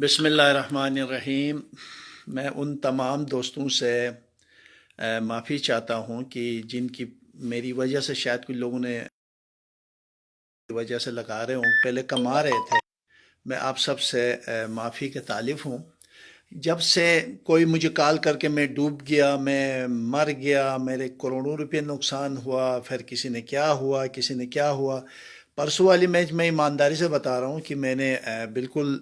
بسم اللہ الرحمن الرحیم۔ میں ان تمام دوستوں سے معافی چاہتا ہوں کہ جن کی میری وجہ سے شاید کچھ لوگوں نے وجہ سے لگا رہے ہوں، پہلے کما رہے تھے۔ میں آپ سب سے معافی کے طالب ہوں۔ جب سے کوئی مجھے کال کر کے میں ڈوب گیا، میں مر گیا، میرے کروڑوں روپے نقصان ہوا، پھر کسی نے کیا ہوا، کسی نے کیا ہوا۔ پرسوں والی میچ میں ایمانداری سے بتا رہا ہوں کہ میں نے بالکل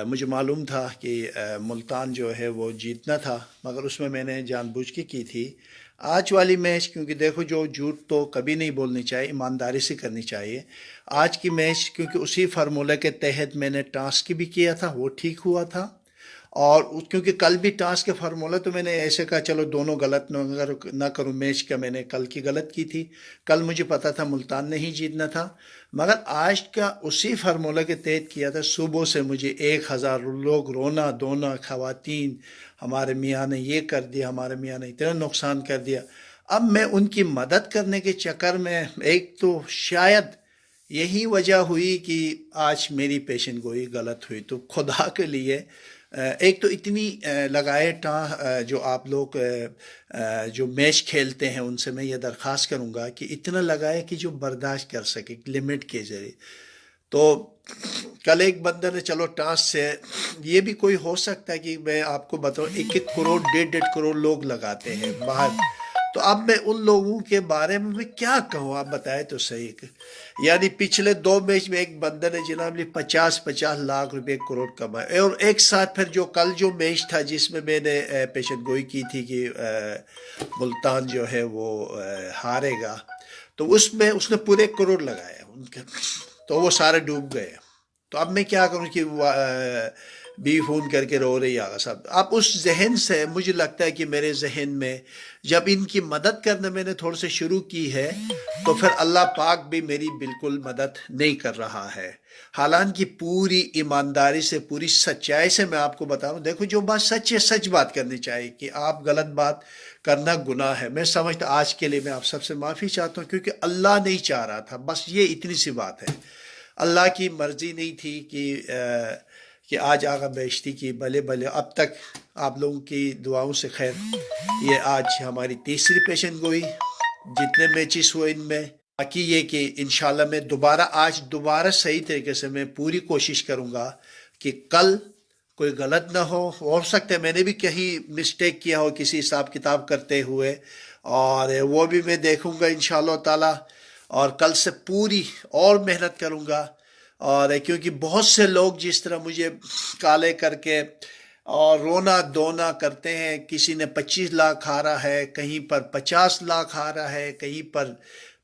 مجھے معلوم تھا کہ ملتان جو ہے وہ جیتنا تھا، مگر اس میں نے جان بوجھ کے کی تھی۔ آج والی میچ کیونکہ دیکھو، جو جھوٹ تو کبھی نہیں بولنی چاہیے، ایمانداری سے کرنی چاہیے۔ آج کی میچ کیونکہ اسی فارمولہ کے تحت میں نے ٹاسک بھی کیا تھا، وہ ٹھیک ہوا تھا، اور کیونکہ کل بھی ٹاس کے فارمولہ تو میں نے ایسے کہا چلو دونوں غلط نہ کروں، میچ کا میں نے کل کی غلط کی تھی۔ کل مجھے پتا تھا ملتان نہیں جیتنا تھا، مگر آج کا اسی فارمولہ کے تحت کیا تھا۔ صبح سے مجھے 1000 لوگ رونا دھونا، خواتین، ہمارے میاں نے یہ کر دیا، ہمارے میاں نے اتنا نقصان کر دیا۔ اب میں ان کی مدد کرنے کے چکر میں، ایک تو شاید یہی وجہ ہوئی کہ آج میری پیشن گوئی غلط ہوئی، تو خدا کے لیے ایک تو اتنی لگائے جو آپ لوگ جو میچ کھیلتے ہیں ان سے میں یہ درخواست کروں گا کہ اتنا لگائے کہ جو برداشت کر سکے لمٹ کے ذریعے۔ تو کل ایک بندہ نے چلو ٹاس سے یہ بھی کوئی ہو سکتا ہے کہ میں آپ کو بتاؤں 1-1 کروڑ 1.5 کروڑ لوگ لگاتے ہیں باہر، تو اب میں ان لوگوں کے بارے میں کیا کہوں، آپ بتائیں تو صحیح۔ یعنی پچھلے 2 میچ میں ایک بندہ نے جناب 50 لاکھ روپے کروڑ کمائے، اور ایک ساتھ پھر جو کل جو میچ تھا جس میں میں نے پیشن گوئی کی تھی کہ ملتان جو ہے وہ ہارے گا، تو اس میں اس نے پورے 1 کروڑ لگایا ان کے، تو وہ سارے ڈوب گئے۔ تو اب میں کیا کروں کہ بھی فون کر کے رو رہی آگا صاحب۔ اب اس ذہن سے مجھے لگتا ہے کہ میرے ذہن میں جب ان کی مدد کرنا میں نے تھوڑے سے شروع کی ہے، تو پھر اللہ پاک بھی میری بالکل مدد نہیں کر رہا ہے۔ حالانکہ پوری ایمانداری سے، پوری سچائی سے میں آپ کو بتا رہا ہوں، دیکھو جو بات سچ ہے سچ بات کرنی چاہیے، کہ آپ غلط بات کرنا گناہ ہے۔ میں سمجھتا آج کے لیے میں آپ سب سے معافی چاہتا ہوں، کیونکہ اللہ نہیں چاہ رہا تھا، بس یہ اتنی سی بات ہے۔ اللہ کی مرضی نہیں تھی کہ آج آگا بیشتی کی بلے بلے۔ اب تک آپ لوگوں کی دعاؤں سے خیر یہ آج ہماری تیسری پیشن گوئی، جتنے میچز ہوئے ان میں، باقی یہ کہ انشاءاللہ میں دوبارہ صحیح طریقے سے میں پوری کوشش کروں گا کہ کل کوئی غلط نہ ہو سکتا ہے میں نے بھی کہیں مسٹیک کیا ہو کسی حساب کتاب کرتے ہوئے، اور وہ بھی میں دیکھوں گا انشاءاللہ تعالی، اور کل سے پوری اور محنت کروں گا۔ اور کیونکہ بہت سے لوگ جس طرح مجھے کالے کر کے اور رونا دھونا کرتے ہیں، کسی نے 25 لاکھ ہارا ہے، کہیں پر 50 لاکھ ہارا ہے، کہیں پر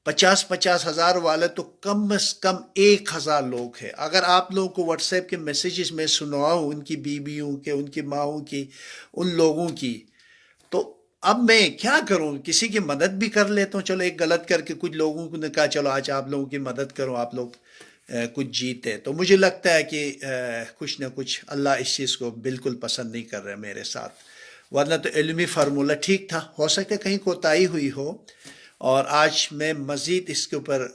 50 ہزار والے، تو کم از کم 1000 لوگ ہیں۔ اگر آپ لوگوں کو واٹس ایپ کے میسیجز میں سنواؤں ان کی بیویوں کے، ان کی ماؤں کی، ان لوگوں کی، تو اب میں کیا کروں، کسی کی مدد بھی کر لیتا ہوں۔ چلو ایک غلط کر کے کچھ لوگوں نے کہا چلو آج آپ لوگوں کی مدد کرو، آپ لوگ کچھ جیتے، تو مجھے لگتا ہے کہ کچھ نہ کچھ اللہ اس چیز کو بالکل پسند نہیں کر رہے میرے ساتھ، ورنہ تو علمی فارمولہ ٹھیک تھا، ہو سکتا ہے کہیں کوتاہی ہوئی ہو، اور آج میں مزید اس کے اوپر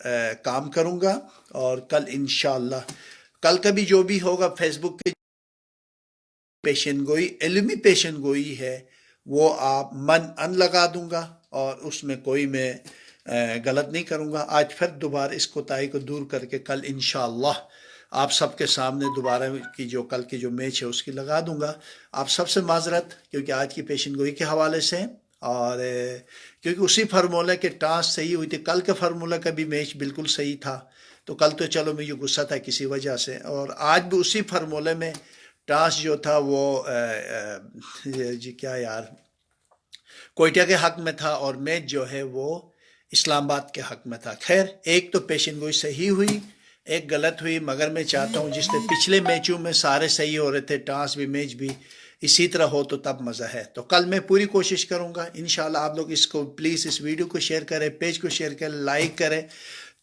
کام کروں گا، اور کل انشاءاللہ کل کا بھی جو بھی ہوگا فیس بک پہ پیشن گوئی، علمی پیشن گوئی ہے، وہ آپ ان لگا دوں گا، اور اس میں کوئی میں غلط نہیں کروں گا۔ آج پھر دوبارہ اس کوتاہی کو دور کر کے کل انشاءاللہ آپ سب کے سامنے دوبارہ کی جو کل کی جو میچ ہے اس کی لگا دوں گا۔ آپ سب سے معذرت، کیونکہ آج کی پیشن گوئی کے حوالے سے، اور کیونکہ اسی فارمولہ کے ٹاس صحیح ہوئی تھی، کل کے فارمولہ کا بھی میچ بالکل صحیح تھا، تو کل تو چلو مجھے غصہ تھا کسی وجہ سے، اور آج بھی اسی فارمولہ میں ٹاس جو تھا وہ جی کیا یار کوئٹہ کے حق میں تھا، اور میچ جو ہے وہ اسلام آباد کے حق میں تھا۔ خیر، ایک تو پیشن گوئی صحیح ہوئی، ایک غلط ہوئی، مگر میں چاہتا ہوں جس طرح پچھلے میچوں میں سارے صحیح ہو رہے تھے، ٹاس بھی میچ بھی، اسی طرح ہو تو تب مزہ ہے۔ تو کل میں پوری کوشش کروں گا انشاءاللہ۔ آپ لوگ اس کو پلیز اس ویڈیو کو شیئر کریں، پیج کو شیئر کریں، لائک کریں،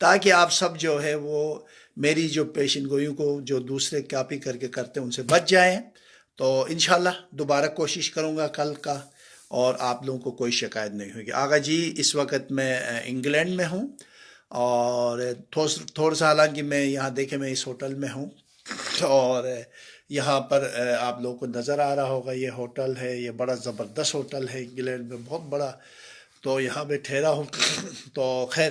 تاکہ آپ سب جو ہے وہ میری جو پیشن گوئیوں کو جو دوسرے کاپی کر کے کرتے ہیں ان سے بچ جائیں۔ تو انشاءاللہ دوبارہ کوشش کروں گا کل کا، اور آپ لوگوں کو کوئی شکایت نہیں ہوگی۔ آغا جی اس وقت میں انگلینڈ میں ہوں، اور تھوڑا سا حالانکہ میں یہاں دیکھیں میں اس ہوٹل میں ہوں، اور یہاں پر آپ لوگوں کو نظر آ رہا ہوگا یہ ہوٹل ہے، یہ بڑا زبردست ہوٹل ہے انگلینڈ میں، بہت بڑا. تو یہاں پہ ٹھہرا ہوں. تو خیر،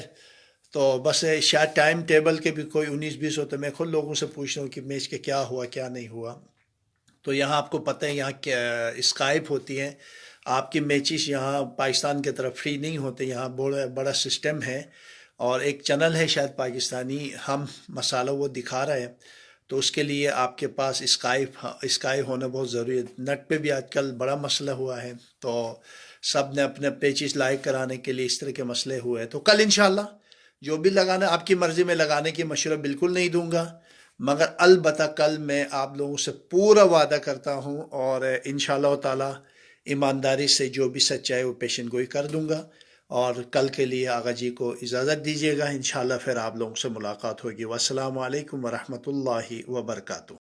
تو بس شاید ٹائم ٹیبل کے بھی کوئی 19-20 ہوتے، میں خود لوگوں سے پوچھتا ہوں کہ میچ کے کیا ہوا کیا نہیں ہوا. تو یہاں آپ کو پتہ ہے یہاں کیا اسکائپ ہوتی ہیں. آپ کی میچز یہاں پاکستان کی طرف فری نہیں ہوتے، یہاں بڑا بڑا سسٹم ہے. اور ایک چینل ہے شاید پاکستانی، ہم مسالہ وہ دکھا رہے ہیں. تو اس کے لیے آپ کے پاس اسکائی ہونا بہت ضروری ہے. نیٹ پہ بھی آج کل بڑا مسئلہ ہوا ہے، تو سب نے اپنے پیچز لائک کرانے کے لیے اس طرح کے مسئلے ہوئے ہیں. تو کل انشاءاللہ جو بھی لگانا آپ کی مرضی میں لگانے کی مشورہ بالکل نہیں دوں گا، مگر البتہ کل میں آپ لوگوں سے پورا وعدہ کرتا ہوں، اور انشاءاللہ تعالی ایمانداری سے جو بھی سچائی وہ پیشن گوئی کر دوں گا. اور کل کے لیے آغا جی کو اجازت دیجیے گا، انشاءاللہ پھر آپ لوگوں سے ملاقات ہوگی. والسلام علیکم ورحمۃ اللہ وبرکاتہ.